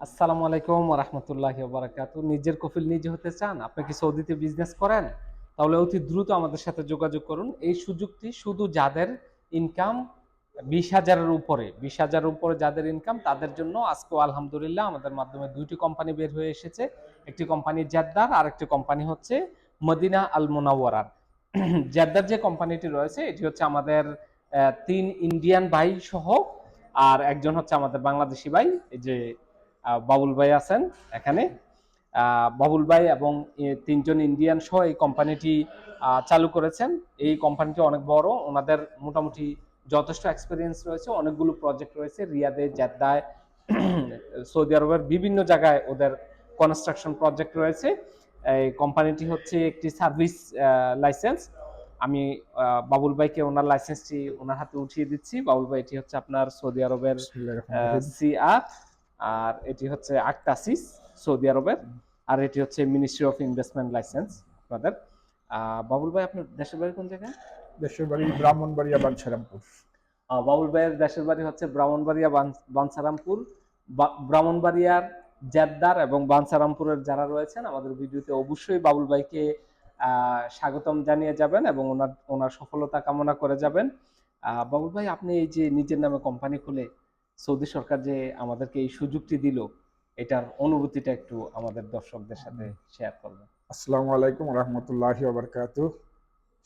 আসসালামু আলাইকুম ওয়া রাহমাতুল্লাহি ওয়া বারাকাতুহু। নিজের কফিল নিজে হতে চান? আপনি কি সৌদিতে বিজনেস করেন? তাহলে অতি দ্রুত আমাদের সাথে যোগাযোগ করুন। এই সুযোগটি শুধু যাদের ইনকাম ২০,০০০ এর উপরে, ২০,০০০ এর উপরে যাদের ইনকাম তাদের জন্য আজকেও আলহামদুলিল্লাহ আমাদের মাধ্যমে ২ টি কোম্পানি বের হয়ে এসেছে। একটি কোম্পানি জেদ্দার, আরেকটি কোম্পানি হচ্ছে মদিনা আল মুনাওয়ারার। জেদ্দার যে কোম্পানিটি রয়েছে এটি হচ্ছে আমাদের ৩ ইন্ডিয়ান ভাই সহ আর একজন হচ্ছে আমাদের বাংলাদেশী ভাই। এই যে বাবুল ভাই আছেন এখানে। বাবুল ভাই এবং ৩ জন ইন্ডিয়ান সহ এই কোম্পানিটি চালু করেছেন। এই কোম্পানিটি অনেক বড়। ওনাদের মোটামুটি যথেষ্ট এক্সপেরিয়েন্স রয়েছে। অনেকগুলো প্রজেক্ট রয়েছে রিয়াদে, জেদ্দায়, সৌদি আরবের বিভিন্ন জায়গায় ওদের কনস্ট্রাকশন প্রজেক্ট রয়েছে। এই কোম্পানিটি হচ্ছে একটি সার্ভিস লাইসেন্স। আমি বাবুল ভাইকে ওনার লাইসেন্সটি ওনার হাতে উঠিয়ে দিচ্ছি। বাবুল ভাই, এটি হচ্ছে আপনার সৌদি আরবের বিসমিল্লাহির রহমানির রহিম। সিআর, আর এটি হচ্ছে আক্তাসিস সৌদি আরবের, আর এটি হচ্ছে মিনিস্ট্রি অফ ইনভেস্টমেন্ট লাইসেন্স আপনাদের। বাবুল ভাই, আপনার দেশের বাড়ি কোন জায়গায়? দেশের বাড়ি ব্রাহ্মণবাড়িয়া বাঞ্ছারামপুর। বাবুল ভাইয়ের দেশের বাড়ি হচ্ছে ব্রাহ্মণবাড়িয়া বাঞ্ছারামপুর। ব্রাহ্মণবাড়িয়ার জেদ্দার এবং বাঞ্ছারামপুরের যারা রয়েছেন আমাদের ভিডিওতে অবশ্যই বাবুল ভাইকে স্বাগতম জানিয়ে যাবেন এবং ওনার ওনার সফলতা কামনা করে যাবেন। বাবুল ভাই, আপনি এই যে নিজের নামে কোম্পানি খুলে সৌদি সরকার যে আমাদেরকে এই সুযোগটি দিল, এটার অনুভূতিটা একটু আমাদের দর্শকদের সাথে শেয়ার করবেন। আসসালামু আলাইকুম রহমতুল্লাহি ওবরকাতুহ।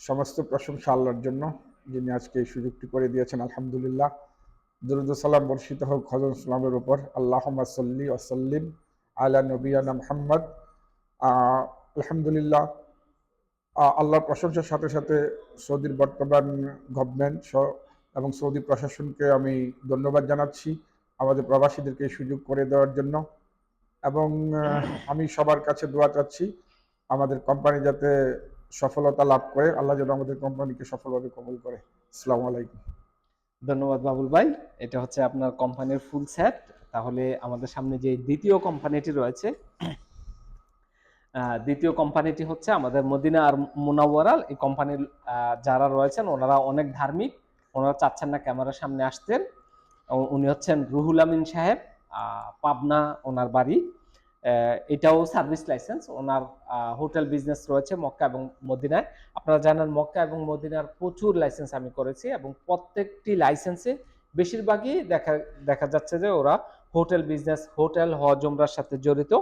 সমস্ত প্রশংসা আল্লাহর জন্য, যিনি আজকে এই সুযোগটি করে দিয়েছেন। আলহামদুলিল্লাহ, দুরূদ ও সালাম বর্ষিত হোক হযরত সাল্লামের উপর। আল্লাহুম্মা সাল্লি ওয়া সাল্লিম আলা নবিয়ানা মুহাম্মদ। আলহামদুলিল্লাহ, আল্লাহর প্রশংসার সাথে সাথে সৌদির বর্তমান গভর্নমেন্ট এবং সৌদি প্রশাসনকে আমি ধন্যবাদ জানাচ্ছি আমাদের প্রবাসীদেরকে এই সুযোগ করে দেওয়ার জন্য। এবং আমি সবার কাছে দোয়া চাচ্ছি আমাদের কোম্পানি যাতে সফলতা লাভ করে, আল্লাহ যেন আমাদের কোম্পানিকে সফলভাবে কবুল করে। আসসালামু আলাইকুম। ধন্যবাদ বাবুল ভাই। এটা হচ্ছে আপনার কোম্পানির ফুল সেট। তাহলে আমাদের সামনে যে দ্বিতীয় কোম্পানিটি রয়েছে, দ্বিতীয় কোম্পানিটি হচ্ছে আমাদের মদিনা আর মুনাওয়ারা। এই কোম্পানির যারা রয়েছেন ওনারা অনেক ধার্মিক। ওনারা চাচ্ছেন না ক্যামেরার সামনে আসতেন। উনি হচ্ছেন রুহুল আমিন সাহেব, পাবনা ওনার বাড়ি। এটাও সার্ভিস লাইসেন্স। ওনার হোটেল বিজনেস রয়েছে মক্কা এবং মদিনায়। আপনারা জানেন মক্কা এবং মদিনার প্রচুর লাইসেন্স আমি করেছি এবং প্রত্যেকটি লাইসেন্সে বেশিরভাগই দেখা দেখা যাচ্ছে যে ওরা হোটেল বিজনেস, হোটেল হজ উমরার সাথে জড়িত।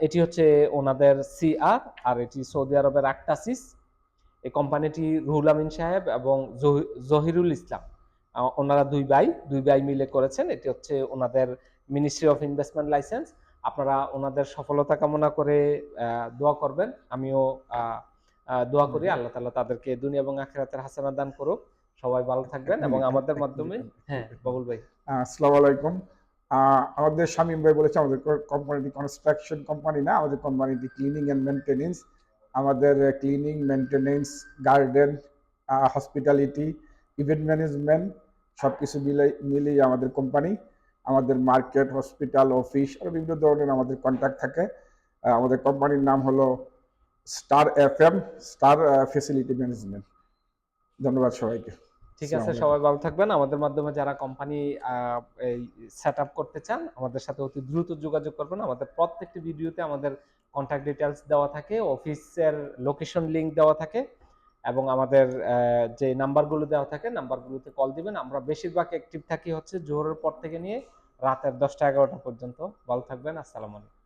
এটি হচ্ছে ওনাদের সিআর, আর এটি সৌদি আরবের আক্তাসিস। এই কোম্পানিটি রুহুল আমিন সাহেব এবং জহিরুল ইসলাম, ওনারা দুই ভাই মিলে করেছেন। এটি হচ্ছে ওনাদের মিনিস্ট্রি অফ ইনভেস্টমেন্ট লাইসেন্স। আপনারা ওনাদের সফলতা কামনা করে দোয়া করবেন। আমিও দোয়া করি আল্লাহ তাআলা তাদেরকে দুনিয়া এবং আখিরাতের হাসানাত দান করুক। সবাই ভালো থাকবেন এবং আমাদের মাধ্যমে। হ্যাঁ বাবুল ভাই। আসসালামু আলাইকুম। আমাদের শামীম ভাই বলেছে আমাদের কোম্পানিটি কনস্ট্রাকশন কোম্পানি না, আমাদের কোম্পানিটি ক্লিনিং অ্যান্ড মেনটেনেন্স। আমাদের cleaning, maintenance, garden, hospitality, event management সব কিছু মিলিয়ে আমাদের কোম্পানি। আমাদের মার্কেট, হসপিটাল, অফিস আর বিভিন্ন ধরনের আমাদের কন্ট্যাক্ট থাকে। আমাদের কোম্পানির নাম হলো star FM, star facility management. ধন্যবাদ সবাইকে। ঠিক আছে, আসসালামু সবাই আলাইকুম। ভালো থাকবেন। আমাদের মাধ্যমে যারা কোম্পানি এই সেট আপ করতে চান আমাদের সাথে অতি দ্রুত যোগাযোগ করবেন। আমাদের প্রত্যেকটি ভিডিওতে আমাদের কন্ট্যাক্ট ডিটেলস দেওয়া থাকে, অফিসের লোকেশন লিংক দেওয়া থাকে এবং আমাদের যে নাম্বারগুলো দেওয়া থাকে নাম্বারগুলোতে কল দিবেন। আমরা বেশিরভাগ অ্যাক্টিভ থাকি হচ্ছে জোহরের পর থেকে নিয়ে রাতের 10টা 11টা পর্যন্ত। ভালো থাকবেন। আসসালামু আলাইকুম।